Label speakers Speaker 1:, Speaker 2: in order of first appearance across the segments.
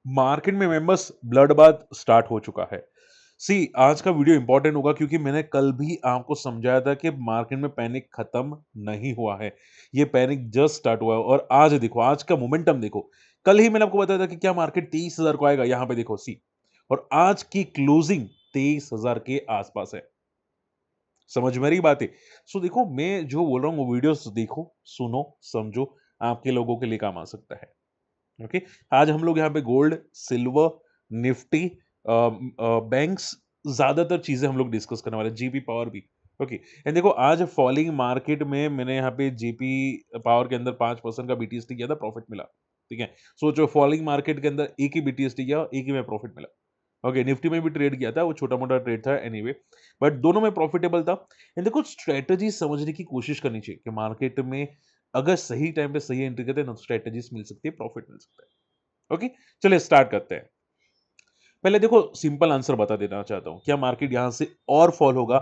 Speaker 1: Market में members bloodbath start हो चुका है। सी आज का वीडियो इंपॉर्टेंट होगा क्योंकि मैंने कल भी आपको समझाया था कि मार्केट में पैनिक खत्म नहीं हुआ है। ये पैनिक जस्ट स्टार्ट हुआ है और आज देखो, आज का मोमेंटम देखो। कल ही मैंने आपको बताया था कि क्या मार्केट 23,000 को आएगा, यहाँ पे देखो सी। और आज की क्लोजिंग 23,000 के आसपास है। समझ में आ रही बात है? सो देखो, मैं जो बोल रहा हूँ वो वीडियोस देखो, सुनो, समझो, आपके लोगों के लिए काम आ सकता है। ओके। आज हम लोग यहाँ पे गोल्ड, सिल्वर, निफ्टी, बैंक्स, ज्यादातर चीजें हम लोग डिस्कस करने वाले हैं, जीपी पावर भी। ओके। एंड देखो, आज फॉलिंग मार्केट में मैंने यहाँ पे जीपी पावर के अंदर 5% का बीटीएसटी किया था, प्रॉफिट मिला। ठीक है। सोचो, फॉलिंग मार्केट के अंदर एक ही बीटीएसटी किया, एक ही में प्रॉफिट मिला। ओके। निफ्टी में भी ट्रेड किया था, वो छोटा मोटा ट्रेड था एनीवे, बट दोनों में प्रॉफिटेबल था। एंड देखो, स्ट्रेटजी समझने की कोशिश करनी चाहिए कि मार्केट में अगर सही टाइम पे सही एंट्री करते हैं ना, तो स्ट्रेटजीज मिल सकती है, प्रॉफिट मिल सकता है। ओके। चलिए स्टार्ट करते हैं। पहले देखो, सिंपल आंसर बता देना चाहता हूं, क्या मार्केट यहां से और फॉल होगा?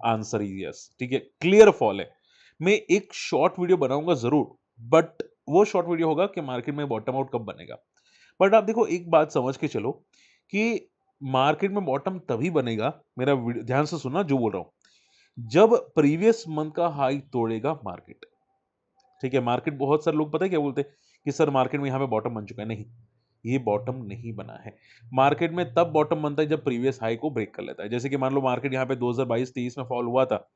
Speaker 1: Answer is yes. ठीक है, क्लियर फॉल है। मैं एक शॉर्ट वीडियो बनाऊंगा जरूर, बट वो शॉर्ट वीडियो होगा कि मार्केट में बॉटम आउट कब बनेगा। बट आप देखो, एक बात समझ के चलो कि मार्केट में बॉटम तभी बनेगा, मेरा ध्यान से सुनना जो बोल रहा हूं, जब प्रीवियस मंथ का हाई तोड़ेगा मार्केट। ठीक है। मार्केट, बहुत सारे लोग पता है क्या बोलते हैं कि सर मार्केट में यहाँ पे बॉटम बन चुका है। नहीं, ये बॉटम नहीं बना है। मार्केट में तब बॉटम बनता है जब प्रीवियस हाई को ब्रेक कर लेता है। जैसे कि मान लो मार्केट यहाँ पे 2022-23 में फॉल हुआ था,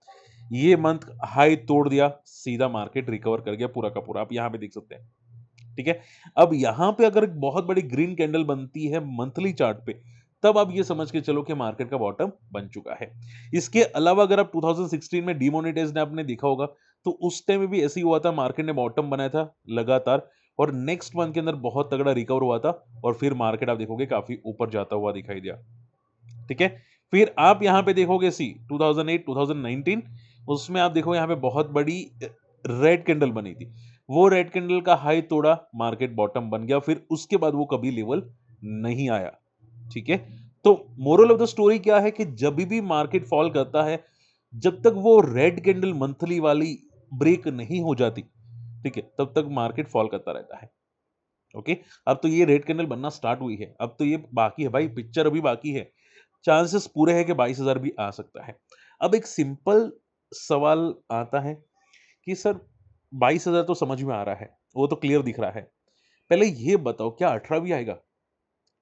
Speaker 1: ये मंथ हाई तोड़ दिया, सीधा मार्केट रिकवर कर गया पूरा का पूरा, आप यहाँ पे देख सकते हैं। ठीक है। अब यहां पे अगर एक बहुत बड़ी ग्रीन कैंडल बनती है मंथली चार्ट पे, तब आप ये समझ के चलो कि मार्केट का बॉटम बन चुका है। इसके अलावा अगर आप 2016 में डिमोनेटाइज ने आपने देखा होगा, तो उस टाइम में भी ऐसे ही हुआ था, मार्केट ने बॉटम बनाया था लगातार, और नेक्स्ट मंथ के अंदर बहुत तगड़ा रिकवर हुआ था, और फिर मार्केट आप देखोगे काफी ऊपर जाता हुआ दिखाई दिया। ठीक है। फिर आप यहां पे देखोगे सी 2008 2019, उसमें आप देखो यहां पे बहुत बड़ी रेड कैंडल बनी थी। वो रेड कैंडल का हाई तोड़ा, मार्केट बॉटम बन गया, फिर उसके बाद वो कभी लेवल नहीं आया। ठीक है। तो मोरल ऑफ द स्टोरी क्या है कि जब भी मार्केट फॉल करता है, जब तक वो रेड कैंडल मंथली वाली ब्रेक नहीं हो जाती, ठीक है, तब तक मार्केट फॉल करता रहता है। ओके। अब तो ये रेड कैंडल बनना स्टार्ट हुई है, अब तो ये बाकी है भाई, पिक्चर अभी बाकी है। चांसेस पूरे हैं कि 22,000 भी आ सकता है। अब एक सिंपल सवाल आता है कि सर 22,000 तो समझ में आ रहा है, वो तो क्लियर दिख रहा है। पहले ये बताओ, क्या 18 भी आएगा?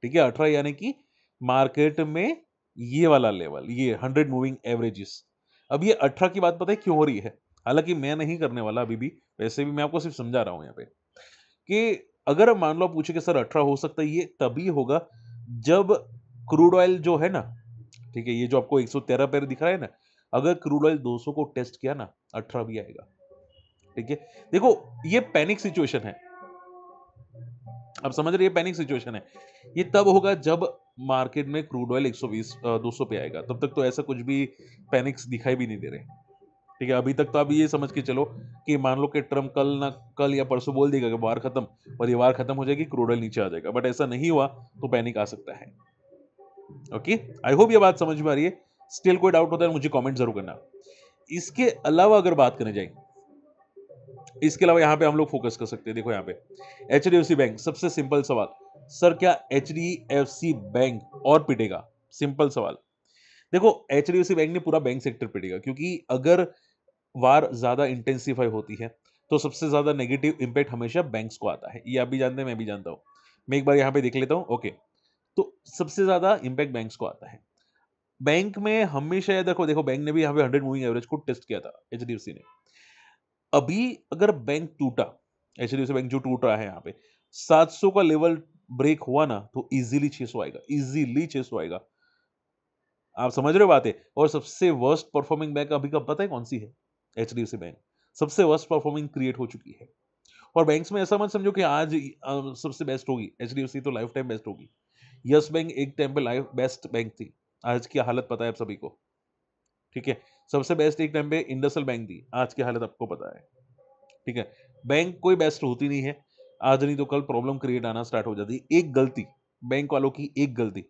Speaker 1: ठीक है, 18 यानी कि मार्केट में ये वाला लेवल, ये 100 मूविंग एवरेजेस। अब ये 18 की बात पता है क्यों हो रही है? हालांकि मैं नहीं करने वाला अभी भी, वैसे भी मैं आपको सिर्फ समझा रहा हूं यहाँ पे कि अगर मान लो आप पूछे कि सर 18 हो सकता है, ये तभी होगा जब क्रूड ऑयल जो है ना, ठीक है, ये जो आपको 113 पे दिख रहा है ना, अगर क्रूड ऑयल 200 को टेस्ट किया ना, 18 भी आएगा। ठीक है। देखो, ये पैनिक सिचुएशन है, आप समझ रहे हैं, पैनिक सिचुएशन है। ये तब होगा जब मार्केट में क्रूड ऑयल 120 200 पे आएगा, तब तक तो ऐसा कुछ भी पैनिक्स दिखाई भी नहीं दे रहे। ठीक है। अभी तक तो आप ये समझ के चलो कि मान लो कि ट्रम्प कल ना कल या परसों बोल देगा कि वार खत्म, और ये वार खत्म हो जाएगी, क्रूड ऑयल नीचे आ जाएगा, बट ऐसा नहीं हुआ, तो पैनिक आ सकता है। ओके। आई होप ये बात समझ में आ रही है। स्टिल कोई डाउट होता है मुझे कमेंट जरूर करना। इसके अलावा अगर बात करने जाए, इसके अलावा यहां पे हम लोग फोकस कर सकते हैं। देखो यहां पे एचडीएफसी बैंक, सबसे सिंपल सवाल, सर क्या एचडीएफसी बैंक और पिटेगा? सिंपल सवाल। देखो, एचडीएफसी बैंक ने पूरा बैंक सेक्टर पिटेगा, क्योंकि अगर वार ज्यादा इंटेंसिफाई होती है, तो सबसे ज्यादा नेगेटिव इंपैक्ट हमेशा बैंक्स को आता है। ये आप भी जानते हैं, मैं भी जानता हूं। मैं एक बार यहां पे देख लेता हूं। ओके। तो सबसे ज्यादा इंपैक्ट बैंक्स को आता है। बैंक में हमेशा याद रखो, देखो बैंक ने भी यहाँ पे 100 मूविंग एवरेज को टेस्ट किया था, एचडीएफसी ने। अभी अगर बैंक टूटा, एचडीएफसी बैंक जो टूट रहा है यहाँ पे, 700 का लेवल ब्रेक हुआ ना, तो इजीली 600 आएगा, इजीली 600 आएगा। आप समझ रहे हो बातें? और सबसे वर्स्ट परफॉर्मिंग बैंक अभी का पता है कौन सी है? एचडीएफसी बैंक सबसे वर्स्ट परफॉर्मिंग क्रिएट हो चुकी है। और बैंक्स में ऐसा मत समझो कि आज सबसे बेस्ट होगी, एचडीएफसी तो लाइफ टाइम बेस्ट होगी। यस बैंक एक टाइम पे लाइफ बेस्ट बैंक थी, आज की हालत पता है आप सभी को। ठीक है। सबसे बेस्ट एक टाइम पे इंडसइंड बैंक थी, आज की हालत आपको पता है। ठीक है। बैंक कोई बेस्ट होती नहीं है, आज नहीं तो कल प्रॉब्लम क्रिएट आना स्टार्ट हो जाती है। एक गलती, बैंक वालों की एक गलती,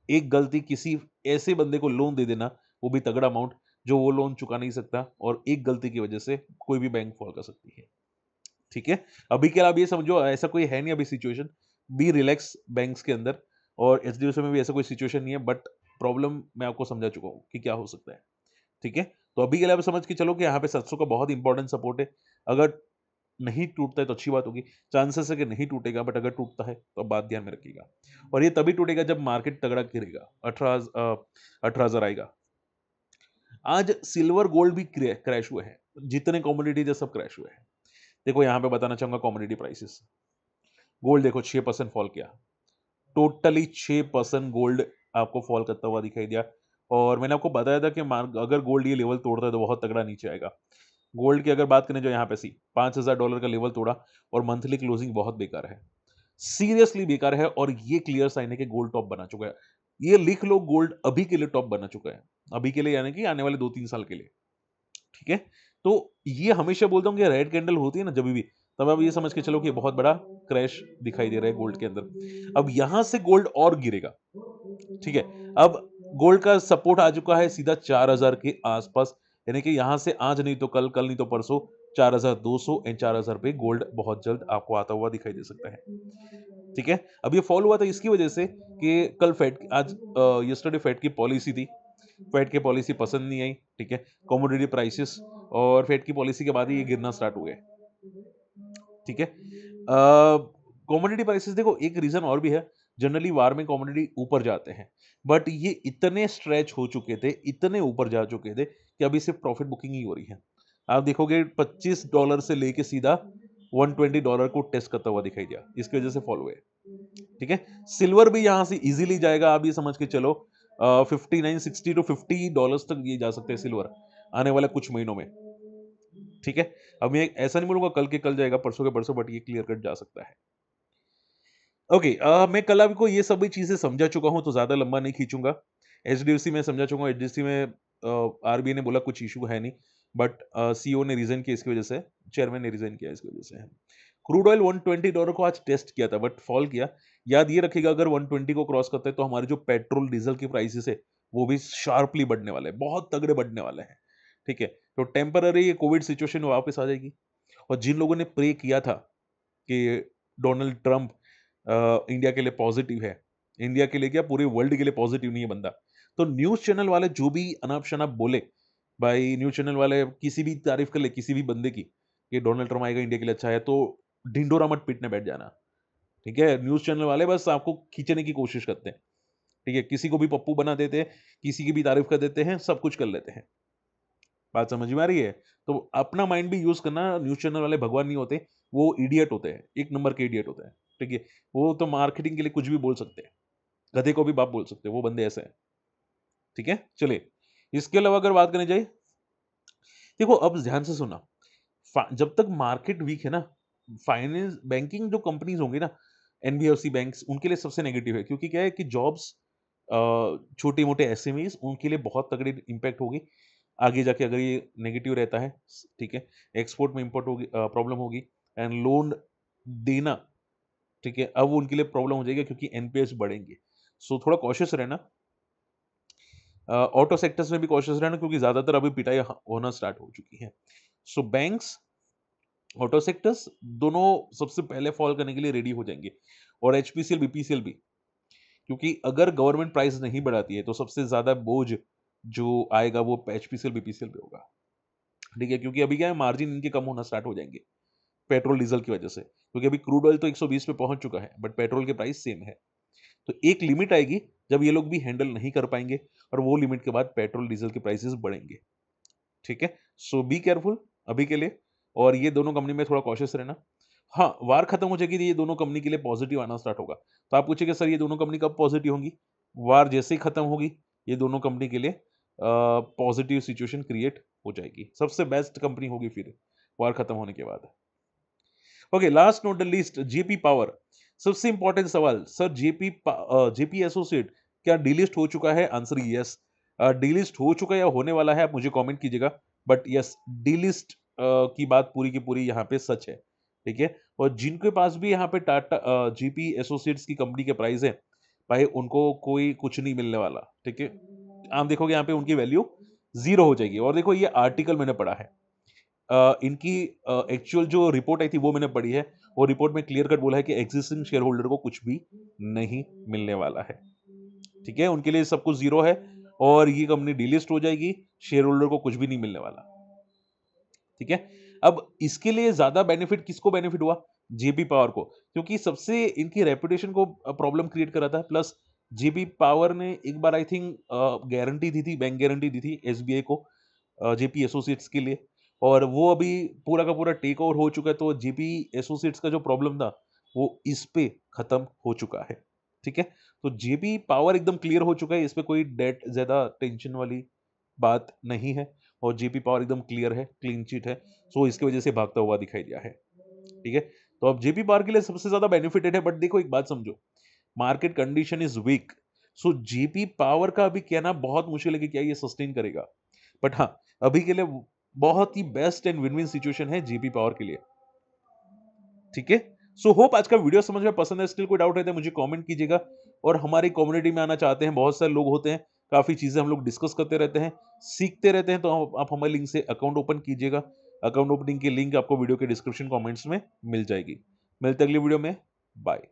Speaker 1: एक गलती किसी ऐसे बंदे को लोन दे देना, वो भी तगड़ा अमाउंट, जो वो लोन चुका नहीं सकता, और एक गलती की वजह से कोई भी बैंक फॉल कर सकती है। ठीक है। अभी के लिए आप ये समझो, ऐसा कोई है नहीं अभी सिचुएशन, बी रिलैक्स बैंक्स के अंदर, और एचडीएफसी में भी ऐसा कोई सिचुएशन नहीं है, बट प्रॉब्लम मैं आपको समझा चुका हूँ कि क्या हो सकता है। ठीक है, तो अभी के लिए आप समझ के चलो कि यहाँ पे 700 का बहुत इंपॉर्टेंट सपोर्ट है। अगर नहीं टूटता है तो अच्छी बात होगी, चांसेस है कि नहीं टूटेगा, बट अगर टूटता है तो बात ध्यान में रखिएगा। और ये तभी टूटेगा जब मार्केट तगड़ा गिरेगा, 18,000 आएगा। आज सिल्वर गोल्ड भी क्रैश हुए हैं, जितने कमोडिटीज है सब क्रैश हुए हैं। देखो यहाँ पे बताना चाहूंगा कमोडिटी प्राइसेस। गोल्ड देखो 6% फॉल किया, टोटली 6% गोल्ड आपको फॉल करता हुआ दिखाई दिया। और मैंने आपको बताया था कि अगर गोल्ड ये लेवल तोड़ता है तो बहुत तगड़ा नीचे आएगा। गोल्ड की अगर बात करें जो यहाँ पे सी $5,000 का लेवल तोड़ा, और मंथली क्लोजिंग बहुत बेकार है, सीरियसली बेकार है, और ये क्लियर साइन है कि गोल्ड टॉप बना चुका है। ये लिख लो, गोल्ड अभी के लिए टॉप बना चुका है, अभी के लिए यानी कि आने वाले 2-3 साल के लिए। ठीक है, तो ये हमेशा बोलता हूँ कि रेड कैंडल होती है ना जब भी, तब आप ये समझ के चलो कि बहुत बड़ा क्रैश दिखाई दे रहा है गोल्ड के अंदर। अब यहां से गोल्ड और गिरेगा। ठीक है, अब गोल्ड का सपोर्ट आ चुका है सीधा 4,000 के आसपास, यानी कि यहां से आज नहीं तो कल, कल नहीं तो परसों 4,200 एंड 4,000 पे गोल्ड बहुत जल्द आपको आता हुआ दिखाई दे सकता है। ठीक है, अब ये फॉल हुआ था इसकी वजह से कि कल फेड, आज यस्टरडे फेड की पॉलिसी थी, फेड की पॉलिसी पसंद नहीं आई। ठीक है, कमोडिटी प्राइसेस और फेड की पॉलिसी के बाद ही ये गिरना स्टार्ट हो गए। ठीक है, कमोडिटी प्राइसेस देखो एक रीजन और भी है, जनरली वार में कमोडिटी ऊपर जाते हैं, बट ये इतने स्ट्रेच हो चुके थे, इतने ऊपर जा चुके थे कि अभी सिर्फ प्रॉफिट बुकिंग ही हो रही है। आप देखोगे $25 से लेके सीधा $120 को टेस्ट करता हुआ दिखाई दिया, इसकी वजह से फॉल हुए। ठीक है, सिल्वर भी यहां से इजीली जाएगा, आप ये समझ के चलो 59, 60 टू $50 तक ये जा सकते हैं सिल्वर आने वाले कुछ महीनों में। ठीक है, अब मैं ऐसा नहीं बोलूंगा कल के कल जाएगा, परसों के परसों, बट ये क्लियर कट जा सकता है। ओके, मैं कल आपको ये सभी चीजें समझा चुका हूं, तो ज्यादा लंबा नहीं खींचूंगा। एचडीएफसी में समझा चुका हूं, एचडीएफसी में आरबीआई ने बोला कुछ इशू है नहीं, बट सीईओ ने रीजन किया इसकी वजह से, चेयरमैन ने रीजन किया इसकी वजह से। क्रूड ऑयल $120 को आज टेस्ट किया था, बट फॉल किया। याद ये रखिएगा, अगर 120 को क्रॉस करते हैं तो हमारे जो पेट्रोल डीजल की प्राइसेस है वो भी शार्पली बढ़ने वाले हैं, बहुत तगड़े बढ़ने वाले हैं। ठीक है, तो टेम्पररी ये कोविड सिचुएशन वापस आ जाएगी। और जिन लोगों ने प्रे किया था कि डोनाल्ड ट्रंप इंडिया के लिए पॉजिटिव है, इंडिया के लिए क्या पूरे वर्ल्ड के लिए पॉजिटिव नहीं है बंदा, तो न्यूज चैनल वाले जो भी अनाप शनाप बोले, भाई न्यूज चैनल वाले किसी भी तारीफ कर ले किसी भी बंदे की कि डोनाल्ड ट्रंप आएगा इंडिया के लिए अच्छा है, तो ढिंडोरा मत पीटने बैठ जाना। ठीक है, न्यूज चैनल वाले बस आपको खींचने की कोशिश करते हैं। ठीक है, किसी को भी पप्पू बना देते हैं, किसी की भी तारीफ कर देते हैं, सब कुछ कर लेते हैं। बात समझ में आ रही है? तो अपना माइंड भी यूज करना, न्यूज़ चैनल वाले भगवान नहीं होते, वो इडियट होते हैं, एक नंबर के इडियट होते हैं, ठीक है? वो तो मार्केटिंग के लिए कुछ भी बोल सकते हैं, गधे को भी बाप बोल सकते हैं, वो बंदे ऐसे हैं, ठीक है? चलिए, इसके अलावा अगर बात करनी जाए, देखो अब ध्यान से सुनना, जब तक मार्केट वीक है ना, फाइनेंस बैंकिंग जो कंपनीज होंगी ना, एनबीएफसी बैंक्स, उनके लिए सबसे नेगेटिव है, क्योंकि क्या है कि जॉब्स, छोटे मोटे एसएमईज, उनके लिए बहुत तगड़ी इंपैक्ट होगी आगे जाके अगर ये नेगेटिव रहता है। ठीक है, एक्सपोर्ट में इंपोर्ट होगी, प्रॉब्लम होगी, एंड लोन देना, ठीक है, अब उनके लिए प्रॉब्लम हो जाएगी क्योंकि एनपीएस बढ़ेंगे। सो थोड़ा कॉशियस रहना, ऑटो सेक्टर्स में भी कॉशियस रहना, क्योंकि ज्यादातर अभी पिटाई होना स्टार्ट हो चुकी है। सो बैंक्स, ऑटो सेक्टर्स दोनों सबसे पहले फॉल करने के लिए रेडी हो जाएंगे, और एचपीसीएल बीपीसीएल भी, क्योंकि अगर गवर्नमेंट प्राइस नहीं बढ़ाती है तो सबसे ज्यादा बोझ जो आएगा वो एचपीसीएल बीपीसीएल पे होगा। ठीक है, क्योंकि अभी क्या है, मार्जिन इनके कम होना स्टार्ट हो जाएंगे पेट्रोल डीजल की वजह से, क्योंकि अभी क्रूड ऑयल तो 120 पे पहुंच चुका है, बट पेट्रोल के प्राइस सेम है। तो एक लिमिट आएगी जब ये लोग भी हैंडल नहीं कर पाएंगे, और वो लिमिट के बाद पेट्रोल डीजल के प्राइसेस बढ़ेंगे। ठीक है, सो बी केयरफुल अभी के लिए, और ये दोनों कंपनी में थोड़ा कॉशियस रहना। हाँ, वार खत्म हो जाएगी तो ये दोनों कंपनी के लिए पॉजिटिव आना स्टार्ट होगा। तो आप पूछेंगे सर ये दोनों कंपनी कब पॉजिटिव होंगी? वार जैसे ही खत्म होगी, ये दोनों कंपनी के लिए पॉजिटिव सिचुएशन क्रिएट हो जाएगी, सबसे बेस्ट कंपनी होगी फिर वार खत्म होने के बाद। Okay, last not the least, JP power, सबसे इंपॉर्टेंट सवाल, सर जेपी एसोसिएट क्या डीलिस्ट हो चुका है? आंसर यस, डीलिस्ट हो चुका है या होने वाला है, आप मुझे कमेंट कीजिएगा, बट यस, डीलिस्ट की बात पूरी की पूरी यहाँ पे सच है। ठीक है, और जिनके पास भी यहाँ पे टाटा जीपी एसोसिएट्स की कंपनी के प्राइस है, भाई उनको कोई कुछ नहीं मिलने वाला। ठीक है, आप देखोगे यहाँ पे उनकी वैल्यू जीरो हो जाएगी। और देखो ये आर्टिकल मैंने पढ़ा है, इनकी एक्चुअल जो रिपोर्ट आई थी वो मैंने पढ़ी है, और रिपोर्ट में क्लियर कट बोला है कि एग्जिस्टिंग शेयर होल्डर को कुछ भी नहीं मिलने वाला है। ठीक है, उनके लिए सब कुछ जीरो है और ये कंपनी डीलिस्ट हो जाएगी, शेयर होल्डर को कुछ भी नहीं मिलने वाला। ठीक है, अब इसके लिए ज्यादा बेनिफिट किसको बेनिफिट हुआ? जेपी पावर को, क्योंकि सबसे इनकी रेपुटेशन को प्रॉब्लम क्रिएट कर रहा था। प्लस जेपी पावर ने एक बार आई थिंक गारंटी दी थी, बैंक गारंटी दी थी एसबीआई को जेपी एसोसिएट्स के लिए, और वो अभी पूरा का पूरा टेक ओवर हो चुका है। तो जेपी एसोसिएट्स का जो प्रॉब्लम था वो इस पे खत्म हो चुका है। ठीक है, तो जेपी पावर एकदम क्लियर हो चुका है, इस पे कोई डेट ज्यादा टेंशन वाली बात नहीं है, और जेपी पावर एकदम क्लियर है, क्लीन चिट है। सो इसकी वजह से भागता हुआ दिखाई दिया है। ठीक है, तो अब जेपी पावर के लिए सबसे ज्यादा बेनिफिटेड है। बट देखो एक बात समझो, market condition is weak, so JP power का अभी कहना बहुत मुश्किल है कि क्या ये सस्टेन करेगा। बट हाँ, अभी के लिए बहुत ही best and win win situation है जेपी पावर के लिए। ठीक है, सो होप आज का वीडियो समझ में पसंद है। स्टिल कोई डाउट है तो मुझे कमेंट कीजिएगा, और हमारी कम्युनिटी में आना चाहते हैं, बहुत सारे लोग होते हैं, काफी चीजें हम लोग डिस्कस करते रहते हैं, सीखते रहते हैं, तो आप हमारे लिंक से अकाउंट ओपन कीजिएगा। अकाउंट ओपनिंग की लिंक आपको वीडियो के डिस्क्रिप्शन कमेंट्स में मिल जाएगी। मिलते हैं अगली वीडियो में, बाय।